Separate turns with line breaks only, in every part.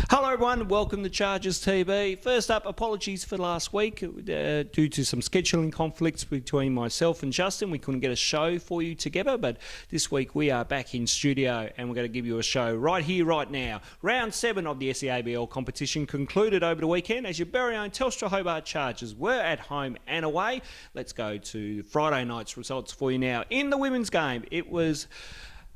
Hello everyone, welcome to Chargers TV. First up, apologies for last week. Due to some scheduling conflicts between myself and Justin, we couldn't get a show for you together, but this week we are back in studio and we're going to give you a show right here, right now. Round 7 of the SEABL competition concluded over the weekend as your very own Telstra Hobart Chargers were at home and away. Let's go to Friday night's results for you now. In the women's game, it was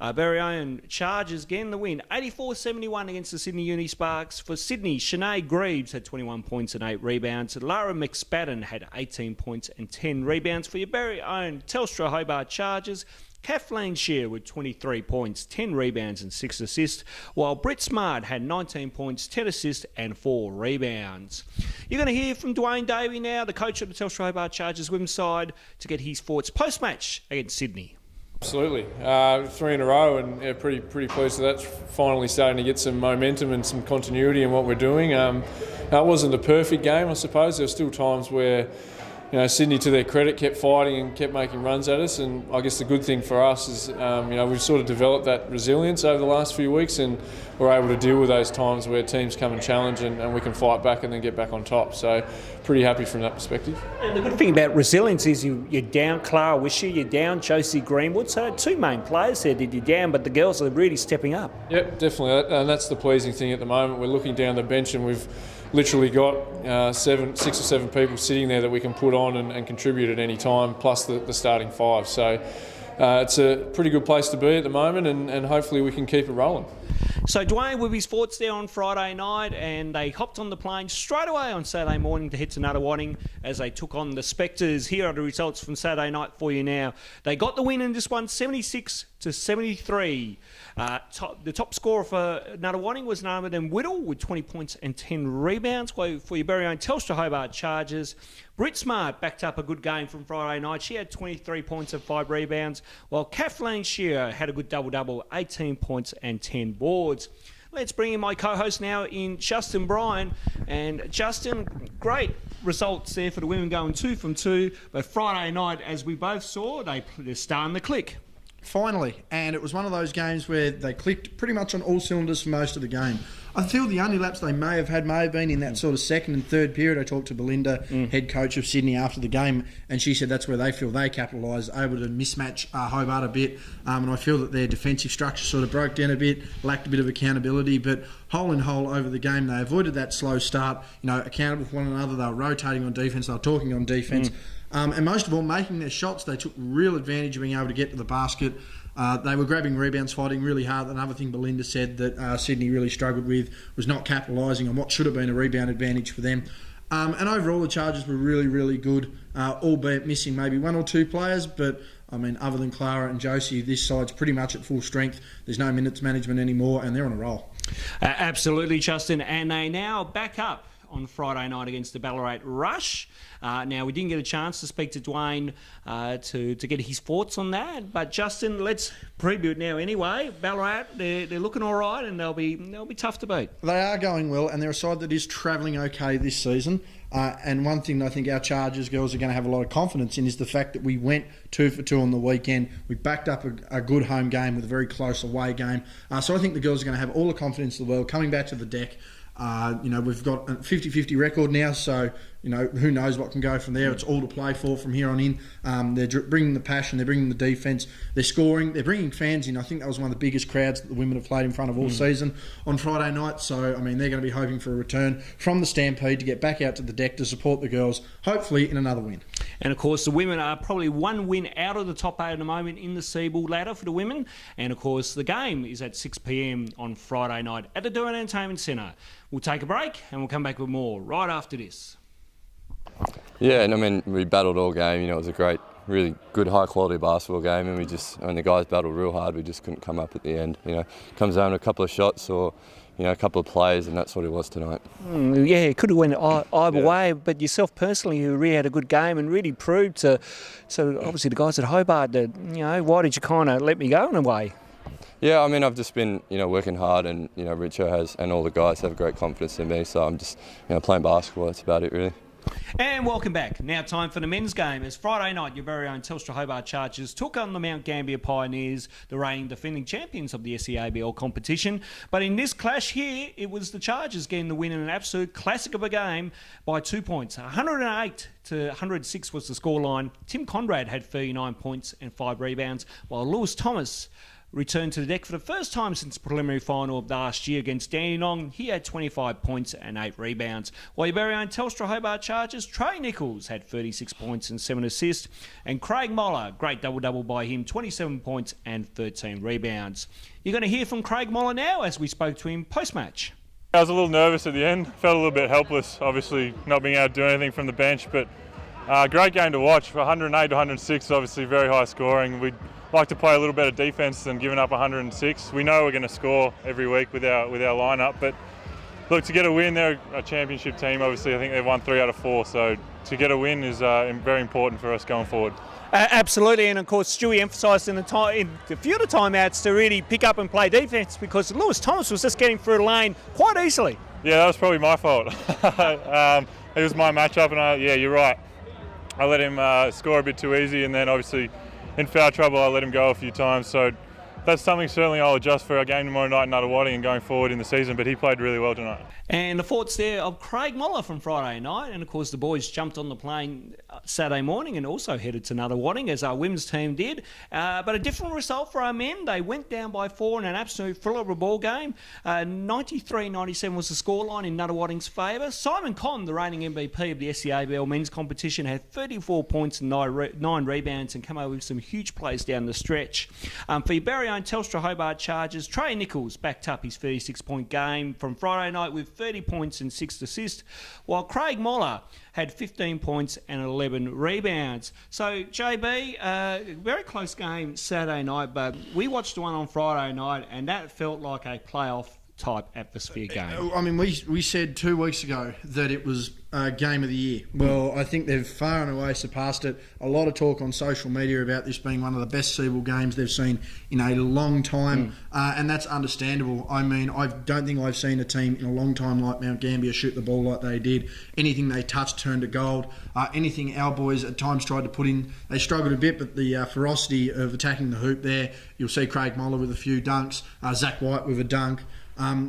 our very own Chargers getting the win, 84-71 against the Sydney Uni Sparks. For Sydney, Sinead Greaves had 21 points and 8 rebounds. Lara McSpadden had 18 points and 10 rebounds. For your very own Telstra Hobart Chargers, Kathleen Shear with 23 points, 10 rebounds and 6 assists, while Britt Smart had 19 points, 10 assists and 4 rebounds. You're going to hear from Dwayne Davey now, the coach of the Telstra Hobart Chargers women's side, to get his thoughts post-match against Sydney.
Absolutely. 3 in a row, and yeah, pretty pleased that that's finally starting to get some momentum and some continuity in what we're doing. It wasn't a perfect game, I suppose. There were still times where Sydney, to their credit, kept fighting and kept making runs at us, and I guess the good thing for us is we've sort of developed that resilience over the last few weeks, and we're able to deal with those times where teams come and challenge and we can fight back and then get back on top. So pretty happy from that perspective.
And the good thing about resilience is you're down Clara Wisher, you're down Josie Greenwood, so 2 main players there that you're down, but the girls are really stepping up.
Yep, definitely, and that's the pleasing thing at the moment. We're looking down the bench and we've literally got 6 or 7 people sitting there that we can put on and contribute at any time, plus the starting 5. So it's a pretty good place to be at the moment, and hopefully we can keep it rolling.
So Dwayne with his thoughts there on Friday night, and they hopped on the plane straight away on Saturday morning to head to Nunawading as they took on the Spectres. Here are the results from Saturday night for you now. They got the win in this one, 76-73. The top scorer for Nunawading was none other than Whittle with 20 points and 10 rebounds. For your very own Telstra Hobart Chargers, Britt Smart backed up a good game from Friday night. She had 23 points and 5 rebounds, while Kathleen Shearer had a good double-double, 18 points and 10 boards. Let's bring in my co-host now in Justin Bryan. And Justin, great results there for the women, going 2 from 2. But Friday night, as we both saw, they're starting to click.
Finally, and it was one of those games where they clicked pretty much on all cylinders for most of the game. I feel the only lapse they may have been in that sort of second and third period. I talked to Belinda, head coach of Sydney, after the game, and she said that's where they feel they capitalised, able to mismatch Hobart a bit, and I feel that their defensive structure sort of broke down a bit, lacked a bit of accountability, but whole in whole over the game, they avoided that slow start, accountable for one another. They were rotating on defence, they were talking on defence. And most of all, making their shots. They took real advantage of being able to get to the basket. They were grabbing rebounds, fighting really hard. Another thing Belinda said that Sydney really struggled with was not capitalising on what should have been a rebound advantage for them. And overall, the Chargers were really, really good, albeit missing maybe 1 or 2 players. But, other than Clara and Josie, this side's pretty much at full strength. There's no minutes management anymore, and they're on a roll.
Absolutely, Justin. And they now back up on Friday night against the Ballarat Rush. Now, we didn't get a chance to speak to Dwayne to get his thoughts on that, but Justin, let's preview it now anyway. Ballarat, they're looking all right, and they'll be tough to beat.
They are going well, and they're a side that is travelling okay this season. And one thing I think our Chargers girls are going to have a lot of confidence in is the fact that we went 2 for 2 on the weekend. We backed up a good home game with a very close away game. So I think the girls are going to have all the confidence in the world coming back to the deck. We've got a 50-50 record now, so who knows what can go from there. It's all to play for from here on in. They're bringing the passion, they're bringing the defence, they're scoring, they're bringing fans in. I think that was one of the biggest crowds that the women have played in front of all season on Friday night. So, they're going to be hoping for a return from the Stampede to get back out to the deck to support the girls, hopefully in another win.
And of course, the women are probably 1 win out of the top 8 at the moment in the SEABL ladder for the women. And of course, the game is at 6 p.m. on Friday night at the Doan Entertainment Centre. We'll take a break and we'll come back with more right after this.
Yeah, and we battled all game. It was a great, really good, high-quality basketball game, and the guys battled real hard. We just couldn't come up at the end. Comes down to a couple of shots or a couple of plays, and that's what it was tonight.
Yeah, it could have went either way, but yourself personally, you really had a good game and really proved to obviously the guys at Hobart that, why did you kind of let me go in a way?
Yeah, I've just been, working hard, and, Richo has, and all the guys have great confidence in me, so I'm just, playing basketball. That's about it, really.
And welcome back. Now time for the men's game. As Friday night, your very own Telstra Hobart Chargers took on the Mount Gambier Pioneers, the reigning defending champions of the SEABL competition. But in this clash here, it was the Chargers getting the win in an absolute classic of a game by 2 points. 108 to 106 was the scoreline. Tim Conrad had 39 points and 5 rebounds, while Lewis Thomas returned to the deck for the first time since the preliminary final of last year against Dandenong. He had 25 points and 8 rebounds. While your very own Telstra Hobart Chargers, Trey Nichols had 36 points and 7 assists. And Craig Moller, great double-double by him, 27 points and 13 rebounds. You're going to hear from Craig Moller now as we spoke to him post-match.
I was a little nervous at the end, felt a little bit helpless, obviously not being able to do anything from the bench, but great game to watch. 108 to 106, obviously very high scoring. We'd like to play a little better defence than giving up 106. We know we're going to score every week with our lineup, but look, to get a win, they're a championship team. Obviously, I think they've won 3 out of 4, so to get a win is very important for us going forward.
Absolutely, and of course Stewie emphasised in the few of the timeouts to really pick up and play defence because Lewis Thomas was just getting through the lane quite easily.
Yeah, that was probably my fault. It was my matchup, and yeah, you're right. I let him score a bit too easy, and then obviously in foul trouble I let him go a few times. So that's something certainly I'll adjust for our game tomorrow night in Nuttawading and going forward in the season, but he played really well tonight.
And the thoughts there of Craig Moller from Friday night, and of course the boys jumped on the plane Saturday morning and also headed to Nuttawading as our women's team did. But a different result for our men. They went down by 4 in an absolute thriller of a ball game. 93-97 was the scoreline in Nuttawading's favour. Simon Conn, the reigning MVP of the SEABL men's competition, had 34 points and 9 rebounds and come over with some huge plays down the stretch. For your very own Telstra Hobart Chargers, Trey Nichols backed up his 36-point game from Friday night with 30 points and 6 assists, while Craig Moller had 15 points and 11 rebounds. So, JB, very close game Saturday night, but we watched the one on Friday night, and that felt like a playoff type atmosphere game.
I mean, we said 2 weeks ago that it was game of the year. Well, I think they've far and away surpassed it. A lot of talk on social media about this being one of the best SEABL games they've seen in a long time, and that's understandable. I mean, I don't think I've seen a team in a long time like Mount Gambier shoot the ball like they did. Anything they touched turned to gold. Anything our boys at times tried to put in, they struggled a bit, but the ferocity of attacking the hoop there, you'll see Craig Moller with a few dunks, Zach White with a dunk.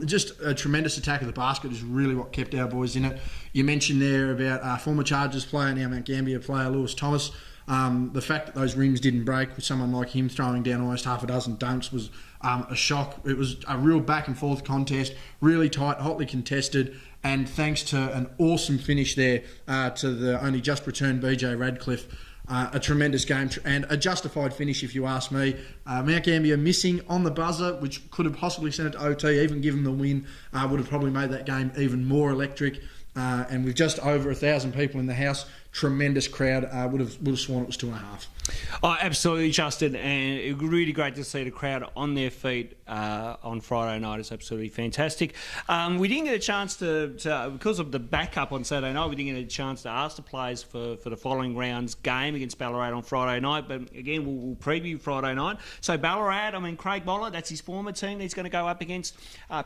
Just a tremendous attack of the basket is really what kept our boys in it. You mentioned there about former Chargers player, now Mount Gambier player, Lewis Thomas. The fact that those rims didn't break with someone like him throwing down almost half a dozen dunks was a shock. It was a real back and forth contest, really tight, hotly contested, and thanks to an awesome finish there to the only just returned BJ Radcliffe. A tremendous game and a justified finish, if you ask me. Mount Gambier missing on the buzzer, which could have possibly sent it to OT, even given the win, would have probably made that game even more electric. And with just over 1,000 people in the house, tremendous crowd. Would have sworn it was 2.5.
Oh, absolutely, Justin, and it was really great to see the crowd on their feet on Friday night. It's absolutely fantastic. We didn't get a chance to, because of the backup on Saturday night, we didn't get a chance to ask the players for the following round's game against Ballarat on Friday night, but again, we'll preview Friday night. So Ballarat, I mean, Craig Moller, that's his former team he's going to go up against.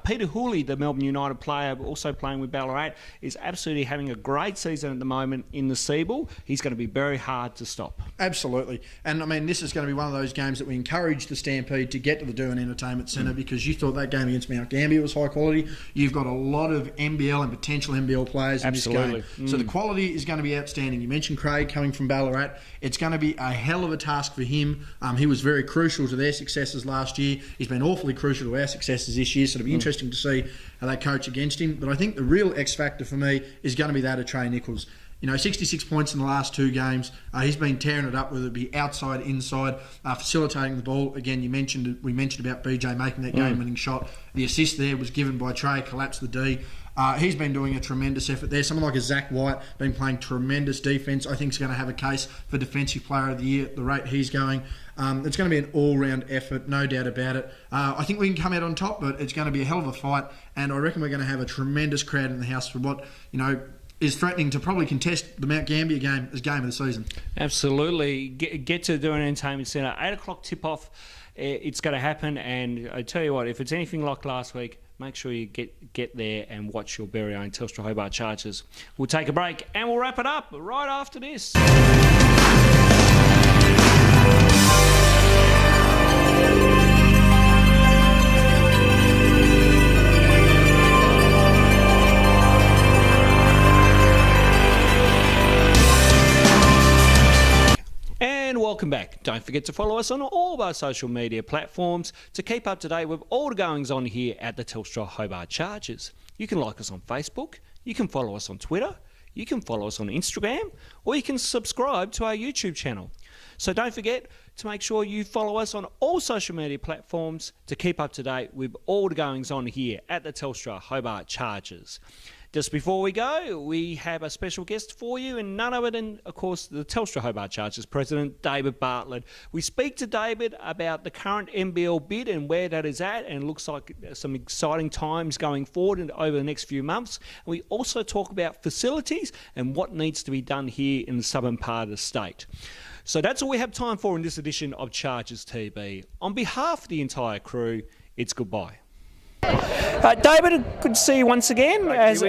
Peter Hooley, the Melbourne United player, also playing with Ballarat, is absolutely having a great season at the moment in the SEABL. He's going to be very hard to stop.
Absolutely. And I mean, this is going to be one of those games that we encourage the Stampede to get to the Derwent Entertainment Centre because you thought that game against Mount Gambier was high quality. You've got a lot of NBL and potential NBL players in this game. So the quality is going to be outstanding. You mentioned Craig coming from Ballarat. It's going to be a hell of a task for him. He was very crucial to their successes last year. He's been awfully crucial to our successes this year, so it'll be interesting to see how they coach against him. But I think the real X factor for me is going to be that of Trey Nichols. 66 points in the last 2 games. He's been tearing it up, whether it be outside, inside, facilitating the ball. Again, we mentioned about BJ making that game-winning shot. The assist there was given by Trey, collapsed the D. He's been doing a tremendous effort there. Someone like a Zach White, been playing tremendous defence. I think he's going to have a case for Defensive Player of the Year at the rate he's going. It's going to be an all-round effort, no doubt about it. I think we can come out on top, but it's going to be a hell of a fight, and I reckon we're going to have a tremendous crowd in the house for what, is threatening to probably contest the Mount Gambier game as game of the season. Absolutely.
Get to the Derwent Entertainment Centre. 8 o'clock tip-off. It's going to happen, and I tell you what, if it's anything like last week, make sure you get there and watch your very own Telstra Hobart Chargers. We'll take a break and we'll wrap it up right after this. And welcome back. Don't forget to follow us on all of our social media platforms to keep up to date with all the goings on here at the Telstra Hobart Chargers. You can like us on Facebook, you can follow us on Twitter, you can follow us on Instagram, or you can subscribe to our YouTube channel. So don't forget to make sure you follow us on all social media platforms to keep up to date with all the goings on here at the Telstra Hobart Chargers. Just before we go, we have a special guest for you, and none other than, of course, the Telstra Hobart Chargers president, David Bartlett. We speak to David about the current NBL bid and where that is at, and it looks like some exciting times going forward and over the next few months. And we also talk about facilities and what needs to be done here in the southern part of the state. So that's all we have time for in this edition of Chargers TV. On behalf of the entire crew, it's goodbye. David, good to see you once again, as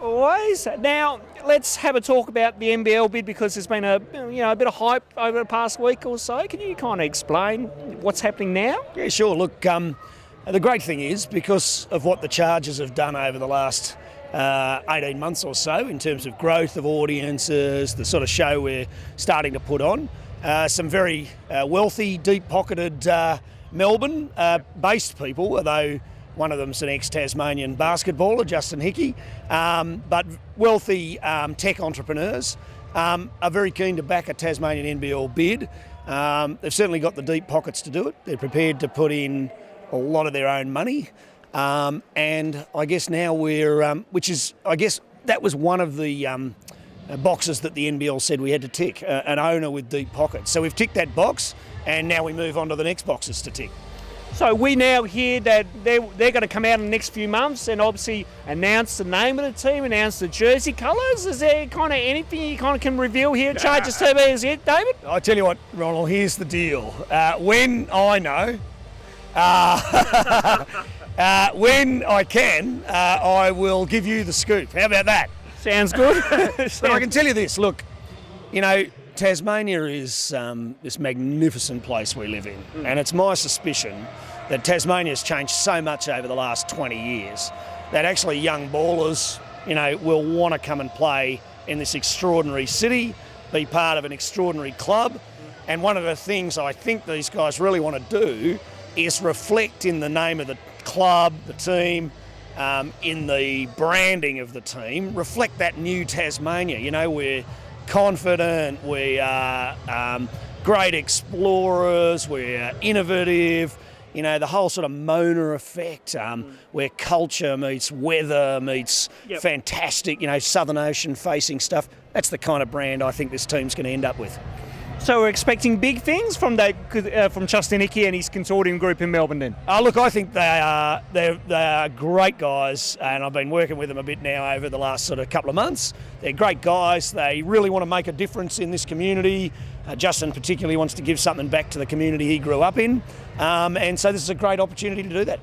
always. Now, let's have a talk about the NBL bid, because there's been a bit of hype over the past week or so. Can you kind of explain what's happening now?
Yeah, sure. Look, the great thing is, because of what the Chargers have done over the last 18 months or so in terms of growth of audiences, the sort of show we're starting to put on, some very wealthy, deep-pocketed Melbourne-based people, although one of them's an ex-Tasmanian basketballer, Justin Hickey, but wealthy tech entrepreneurs are very keen to back a Tasmanian NBL bid. They've certainly got the deep pockets to do it. They're prepared to put in a lot of their own money. And I guess now that was one of the boxes that the NBL said we had to tick, an owner with deep pockets. So we've ticked that box, and now we move on to the next boxes to tick.
So we now hear that they're going to come out in the next few months and obviously announce the name of the team, announce the jersey colours. Is there kind of anything you kind of can reveal here at Chargers TV as yet, David?
I tell you what, Ronald, here's the deal. When I know, when I can, I will give you the scoop. How about that?
Sounds good.
But I can tell you this, look, Tasmania is this magnificent place we live in, and it's my suspicion that Tasmania's changed so much over the last 20 years that actually young ballers, will want to come and play in this extraordinary city, be part of an extraordinary club. And one of the things I think these guys really want to do is reflect in the name of the club, the team, in the branding of the team, reflect that new Tasmania. We're confident, we are great explorers, we're innovative, the whole sort of Mona effect, where culture meets weather meets fantastic, Southern Ocean facing stuff. That's the kind of brand I think this team's going to end up with.
So we're expecting big things from Justin Hickey and his consortium group in Melbourne then?
Look, I think they are great guys, and I've been working with them a bit now over the last sort of couple of months. They're great guys. They really want to make a difference in this community. Justin particularly wants to give something back to the community he grew up in, and so this is a great opportunity to do that.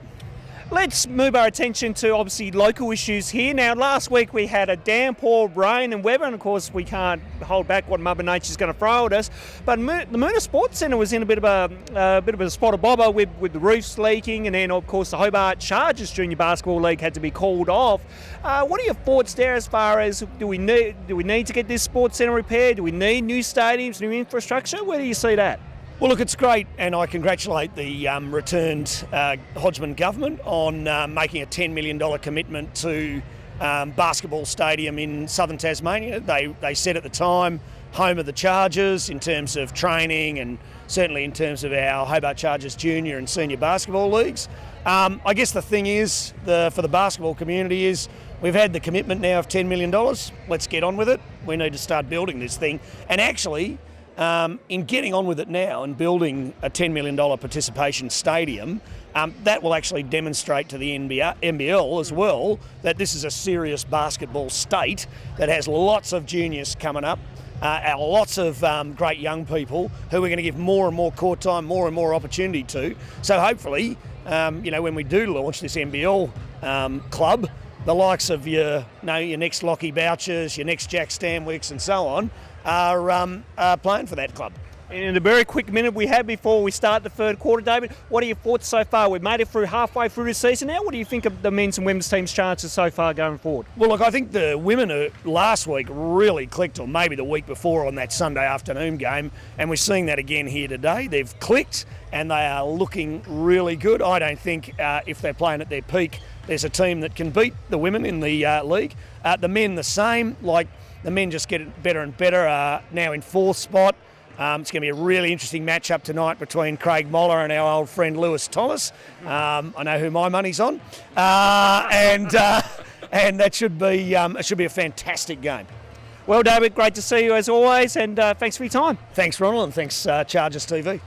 Let's move our attention to obviously local issues here. Now, last week we had a downpour, rain and weather, and of course we can't hold back what Mother Nature's going to throw at us. But the Moona Sports Centre was in a bit of a spot of bother with the roofs leaking, and then of course the Hobart Chargers Junior Basketball League had to be called off. What are your thoughts there as far as do we need to get this sports centre repaired? Do we need new stadiums, new infrastructure? Where do you see that?
Well, look, it's great, and I congratulate the returned Hodgman government on making a $10 million commitment to basketball stadium in southern Tasmania. They said at the time, home of the Chargers in terms of training and certainly in terms of our Hobart Chargers junior and senior basketball leagues. I guess the thing is, for the basketball community is, we've had the commitment now of $10 million. Let's get on with it. We need to start building this thing. And actually, in getting on with it now and building a $10 million participation stadium, that will actually demonstrate to the NBL as well that this is a serious basketball state that has lots of juniors coming up. lots of great young people who we're going to give more and more court time, more and more opportunity to. So hopefully, when we do launch this NBL club, the likes of your next Lockie Bouchers, your next Jack Stanwicks and so on are playing for that club.
And in a very quick minute we have before we start the third quarter, David, what are your thoughts so far? We've made it through halfway through the season now. What do you think of the men's and women's team's chances so far going forward?
Well, look, I think the women last week really clicked, or maybe the week before on that Sunday afternoon game, and we're seeing that again here today. They've clicked and they are looking really good. I don't think if they're playing at their peak, there's a team that can beat the women in the league. The men the same, like the men just get better and better, now in fourth spot. It's going to be a really interesting matchup tonight between Craig Moller and our old friend Lewis Thomas. I know who my money's on, and that should be a fantastic game.
Well, David, great to see you as always, and thanks for your time.
Thanks, Ronald, and thanks Chargers TV.